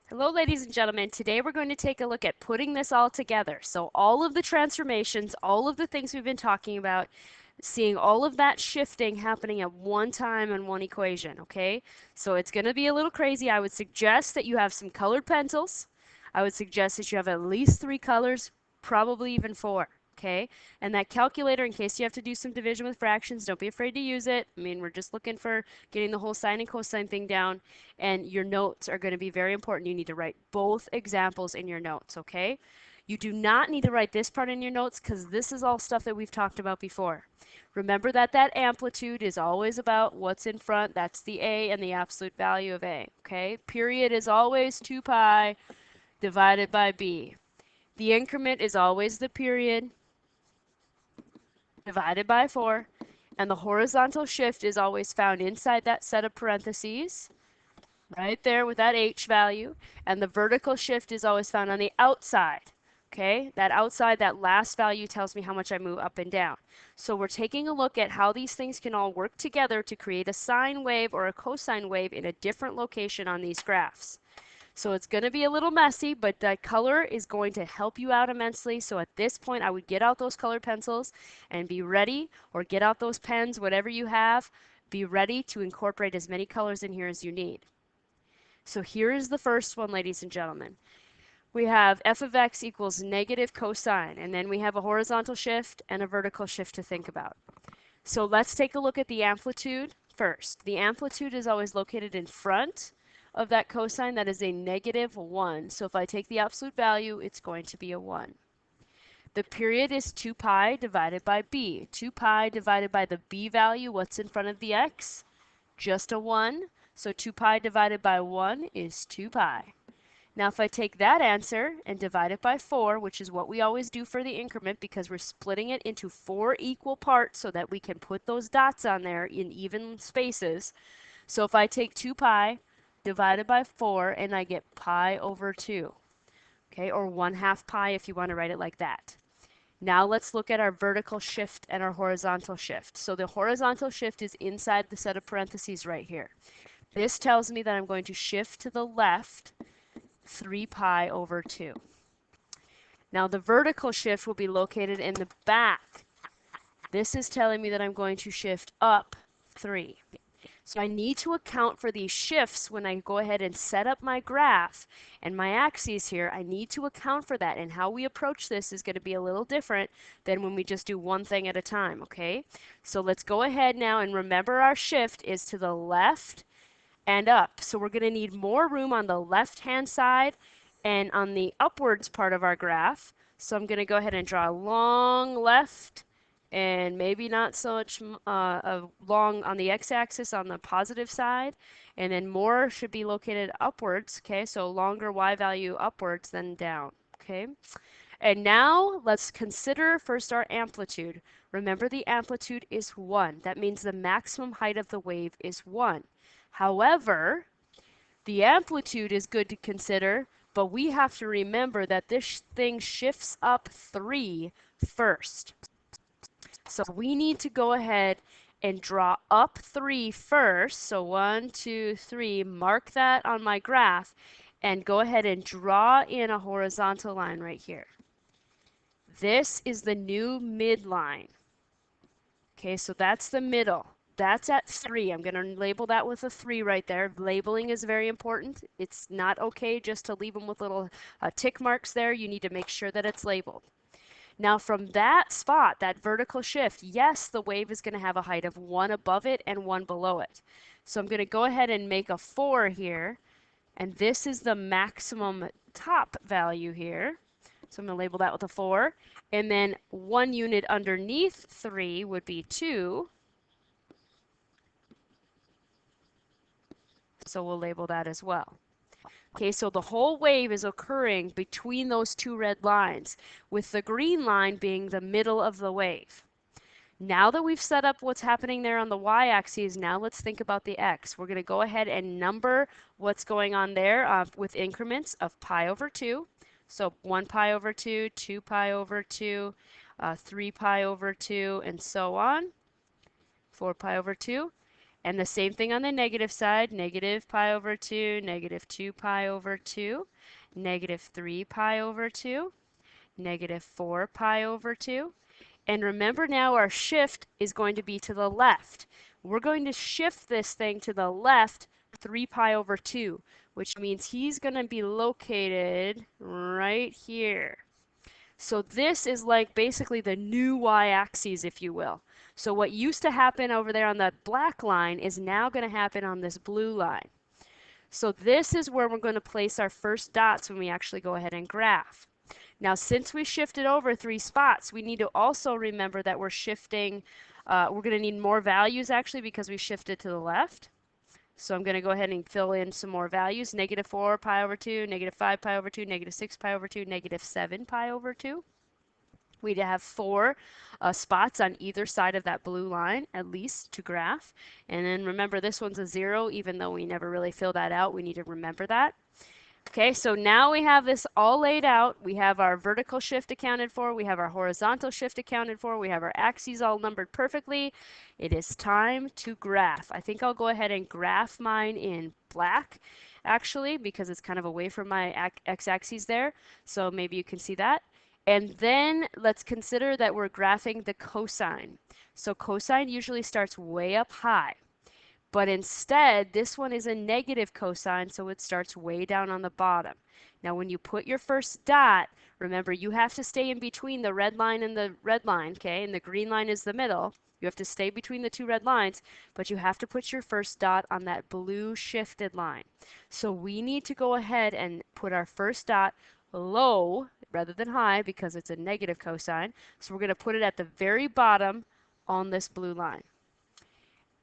Hello, ladies and gentlemen. Today we're going to take a look at putting this all together. So all of the transformations, all of the things we've been talking about, seeing all of that shifting happening at one time in one equation, okay? So it's going to be a little crazy. I would suggest that you have some colored pencils. I would suggest that you have at least 3 colors, probably even 4. Okay, and that calculator, in case you have to do some division with fractions, don't be afraid to use it. I mean, we're just looking for getting the whole sine and cosine thing down, and your notes are going to be very important. You need to write both examples in your notes, okay? You do not need to write this part in your notes because this is all stuff that we've talked about before. Remember that that amplitude is always about what's in front. That's the a and the absolute value of a, okay? Period is always 2 pi divided by b. The increment is always the period divided by 4, and the horizontal shift is always found inside that set of parentheses, right there with that h value, and the vertical shift is always found on the outside. Okay, that outside, that last value tells me how much I move up and down. So we're taking a look at how these things can all work together to create a sine wave or a cosine wave in a different location on these graphs. So it's going to be a little messy, but the color is going to help you out immensely. So at this point, I would get out those colored pencils and be ready, or get out those pens, whatever you have, be ready to incorporate as many colors in here as you need. So here is the first one, ladies and gentlemen. We have f of x equals negative cosine, and then we have a horizontal shift and a vertical shift to think about. So let's take a look at the amplitude first. The amplitude is always located in front of that cosine. That is a negative 1. So if I take the absolute value, it's going to be a 1. The period is 2 pi divided by b. 2 pi divided by the b value, what's in front of the x? Just a 1. So 2 pi divided by 1 is 2 pi. Now if I take that answer and divide it by 4, which is what we always do for the increment because we're splitting it into 4 equal parts so that we can put those dots on there in even spaces. So if I take 2 pi divided by 4 and I get pi over 2, okay, or 1/2 pi if you want to write it like that. Now let's look at our vertical shift and our horizontal shift. So the horizontal shift is inside the set of parentheses right here. This tells me that I'm going to shift to the left 3 pi over 2. Now the vertical shift will be located in the back. This is telling me that I'm going to shift up 3. So I need to account for these shifts when I go ahead and set up my graph and my axes here. I need to account for that, and how we approach this is going to be a little different than when we just do one thing at a time, okay? So let's go ahead now and remember our shift is to the left and up. So we're going to need more room on the left-hand side and on the upwards part of our graph. So I'm going to go ahead and draw a long left and maybe not so much long on the x-axis on the positive side, and then more should be located upwards, okay? So longer y value upwards than down, okay? And now let's consider first our amplitude. Remember, the amplitude is 1. That means the maximum height of the wave is 1. However, the amplitude is good to consider, but we have to remember that this thing shifts up 3 first. So we need to go ahead and draw up 3 first. So 1, 2, 3, mark that on my graph, and go ahead and draw in a horizontal line right here. This is the new midline. Okay, so that's the middle. That's at 3. I'm going to label that with a 3 right there. Labeling is very important. It's not okay just to leave them with little tick marks there. You need to make sure that it's labeled. Now from that spot, that vertical shift, yes, the wave is going to have a height of 1 above it and 1 below it. So I'm going to go ahead and make a 4 here. And this is the maximum top value here. So I'm going to label that with a 4. And then 1 unit underneath 3 would be 2. So we'll label that as well. Okay, so the whole wave is occurring between those 2 red lines, with the green line being the middle of the wave. Now that we've set up what's happening there on the y-axis, now let's think about the x. We're going to go ahead and number what's going on there with increments of pi over 2. So 1 pi over 2, 2 pi over 2, 3 pi over 2, and so on. 4 pi over 2. And the same thing on the negative side, negative pi over 2, negative 2 pi over 2, negative 3 pi over 2, negative 4 pi over 2. And remember now our shift is going to be to the left. We're going to shift this thing to the left 3 pi over 2, which means he's going to be located right here. So this is like basically the new y-axis, if you will. So what used to happen over there on that black line is now going to happen on this blue line. So this is where we're going to place our first dots when we actually go ahead and graph. Now, since we shifted over 3 spots, we need to also remember that we're shifting, we're going to need more values actually because we shifted to the left. So I'm going to go ahead and fill in some more values. Negative 4 pi over 2, negative 5 pi over 2, negative 6 pi over 2, negative 7 pi over 2. We have 4 spots on either side of that blue line, at least, to graph. And then remember, this one's a 0, even though we never really fill that out. We need to remember that. Okay, so now we have this all laid out. We have our vertical shift accounted for. We have our horizontal shift accounted for. We have our axes all numbered perfectly. It is time to graph. I think I'll go ahead and graph mine in black, actually, because it's kind of away from my x-axis there. So maybe you can see that. And then let's consider that we're graphing the cosine. So cosine usually starts way up high. But instead, this one is a negative cosine, so it starts way down on the bottom. Now, when you put your first dot, remember, you have to stay in between the red line and the red line, okay? And the green line is the middle. You have to stay between the 2 red lines, but you have to put your first dot on that blue shifted line. So we need to go ahead and put our first dot low rather than high because it's a negative cosine. So we're going to put it at the very bottom on this blue line.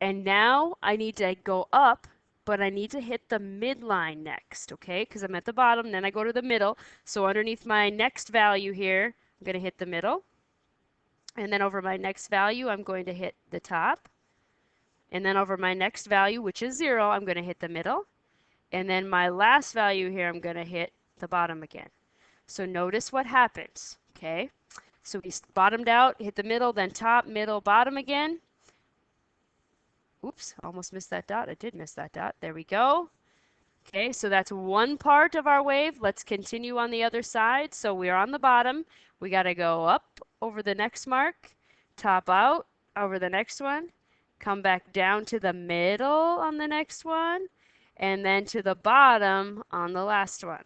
And now I need to go up, but I need to hit the midline next, okay? Because I'm at the bottom, then I go to the middle. So underneath my next value here, I'm going to hit the middle. And then over my next value, I'm going to hit the top. And then over my next value, which is 0, I'm going to hit the middle. And then my last value here, I'm going to hit the bottom again. So notice what happens, okay? So we bottomed out, hit the middle, then top, middle, bottom again. Oops, almost missed that dot. I did miss that dot. There we go. Okay, so that's one part of our wave. Let's continue on the other side. So we're on the bottom. We got to go up over the next mark, top out over the next one, come back down to the middle on the next one, and then to the bottom on the last one.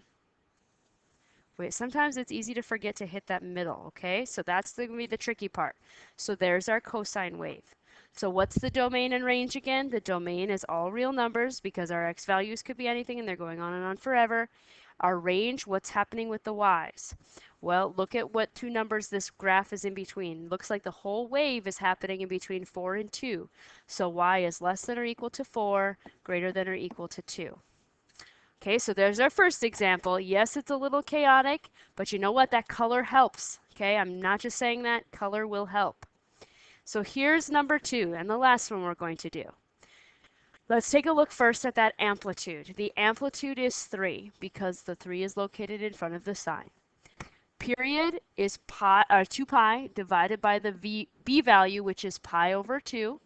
Wait, sometimes it's easy to forget to hit that middle, okay? So that's going to be the tricky part. So there's our cosine wave. So what's the domain and range again? The domain is all real numbers because our x values could be anything and they're going on and on forever. Our range, what's happening with the y's? Well, look at what 2 numbers this graph is in between. Looks like the whole wave is happening in between 4 and 2. So y is less than or equal to 4, greater than or equal to 2. Okay, so there's our first example. Yes, it's a little chaotic, but you know what? That color helps. Okay, I'm not just saying that. Color will help. So here's number 2, and the last one we're going to do. Let's take a look first at that amplitude. The amplitude is 3 because the 3 is located in front of the sine. Period is 2 pi divided by the b value, which is pi over 2.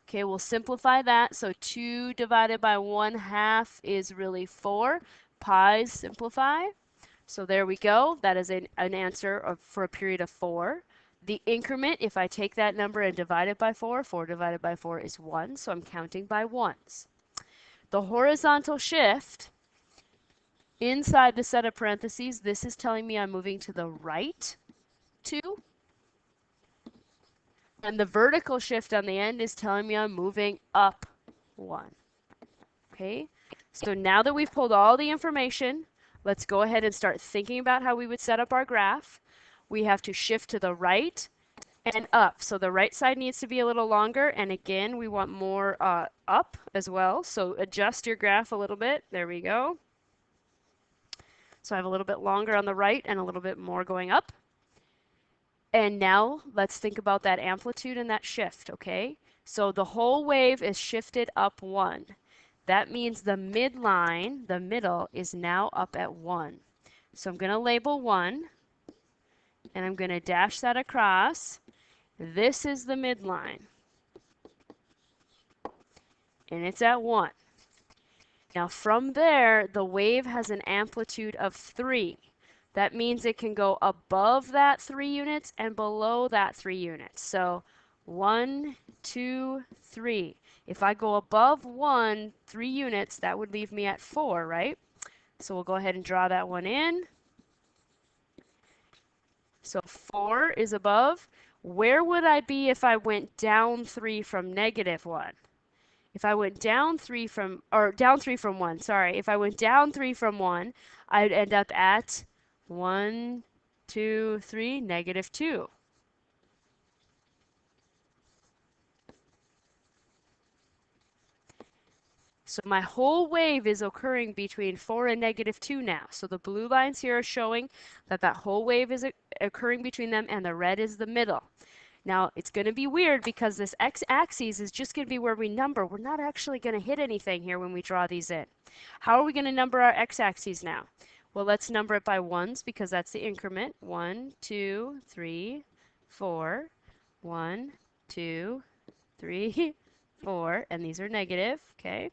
Okay, we'll simplify that. So 2 divided by 1/2 is really 4. Pi's simplify. So there we go. That is an answer for a period of 4. The increment, if I take that number and divide it by 4, 4 divided by 4 is 1, so I'm counting by ones. The horizontal shift, inside the set of parentheses, this is telling me I'm moving to the right 2. And the vertical shift on the end is telling me I'm moving up 1. Okay, so now that we've pulled all the information, let's go ahead and start thinking about how we would set up our graph. We have to shift to the right and up. So the right side needs to be a little longer. And again, we want more up as well. So adjust your graph a little bit. There we go. So I have a little bit longer on the right and a little bit more going up. And now let's think about that amplitude and that shift, okay? So the whole wave is shifted up 1. That means the midline, the middle, is now up at 1. So I'm going to label 1. And I'm going to dash that across. This is the midline. and it's at 1. Now from there, the wave has an amplitude of 3. That means it can go above that 3 units and below that 3 units. So 1, 2, 3. If I go above 1, 3 units, that would leave me at 4, right? So we'll go ahead and draw that one in. So 4 is above. Where would I be if I went down 3 from -1? If I went down 3 from, or down 3 from 1, sorry. If I went down 3 from 1, I'd end up at 1, 2, 3, -2. So my whole wave is occurring between 4 and -2 now. So the blue lines here are showing that that whole wave is occurring between them, and the red is the middle. Now, it's going to be weird because this x-axis is just going to be where we number. We're not actually going to hit anything here when we draw these in. How are we going to number our x-axis now? Well, let's number it by ones because that's the increment. 1, 2, 3, 4. 1, 2, 3, 4. And these are negative, okay?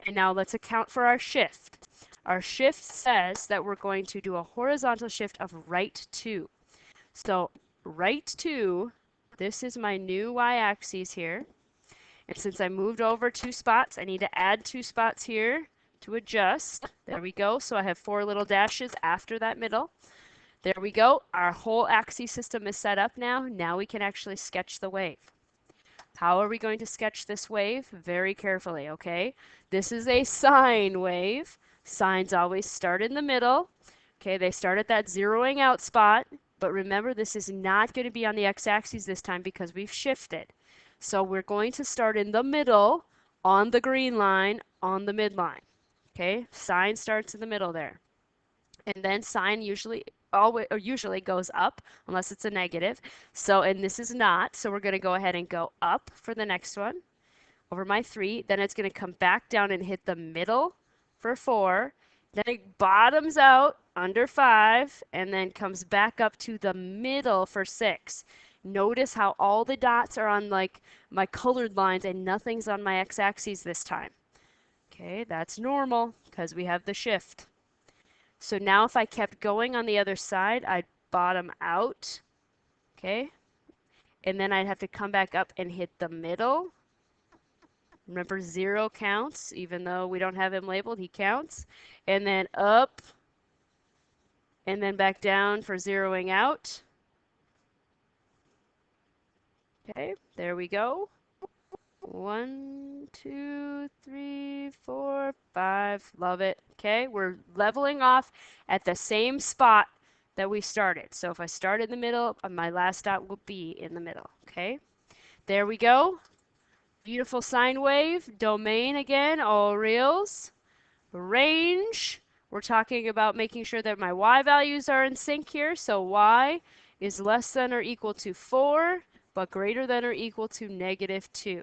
And now let's account for our shift. Our shift says that we're going to do a horizontal shift of right 2. So right 2, this is my new y-axis here. And since I moved over 2 spots, I need to add 2 spots here to adjust. There we go. So I have 4 little dashes after that middle. There we go. Our whole axis system is set up now. Now we can actually sketch the wave. How are we going to sketch this wave? Very carefully, okay? This is a sine wave. Sines always start in the middle. Okay, they start at that zeroing out spot. But remember, this is not going to be on the x-axis this time because we've shifted. So we're going to start in the middle on the green line on the midline. Okay, sine starts in the middle there. And then sine usually goes up unless it's a negative. So, and this is not, so we're going to go ahead and go up for the next one over my 3. Then it's going to come back down and hit the middle for 4. Then it bottoms out under 5 and then comes back up to the middle for 6. Notice how all the dots are on like my colored lines and nothing's on my x-axis this time. Okay, that's normal because we have the shift. So now if I kept going on the other side, I'd bottom out. Okay, and then I'd have to come back up and hit the middle. Remember, 0 counts, even though we don't have him labeled, he counts. And then up, and then back down for zeroing out. Okay, there we go. 1, 2, 3, 4, 5. Love it. Okay, we're leveling off at the same spot that we started. So if I start in the middle, my last dot will be in the middle. Okay, there we go. Beautiful sine wave. Domain again, all reals. Range, we're talking about making sure that my y values are in sync here. So y is less than or equal to 4, but greater than or equal to -2.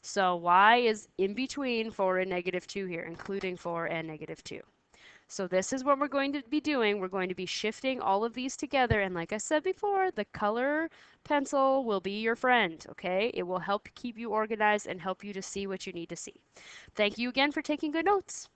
So y is in between 4 and -2 here, including 4 and -2. So this is what we're going to be doing. We're going to be shifting all of these together. And like I said before, the color pencil will be your friend, okay? It will help keep you organized and help you to see what you need to see. Thank you again for taking good notes.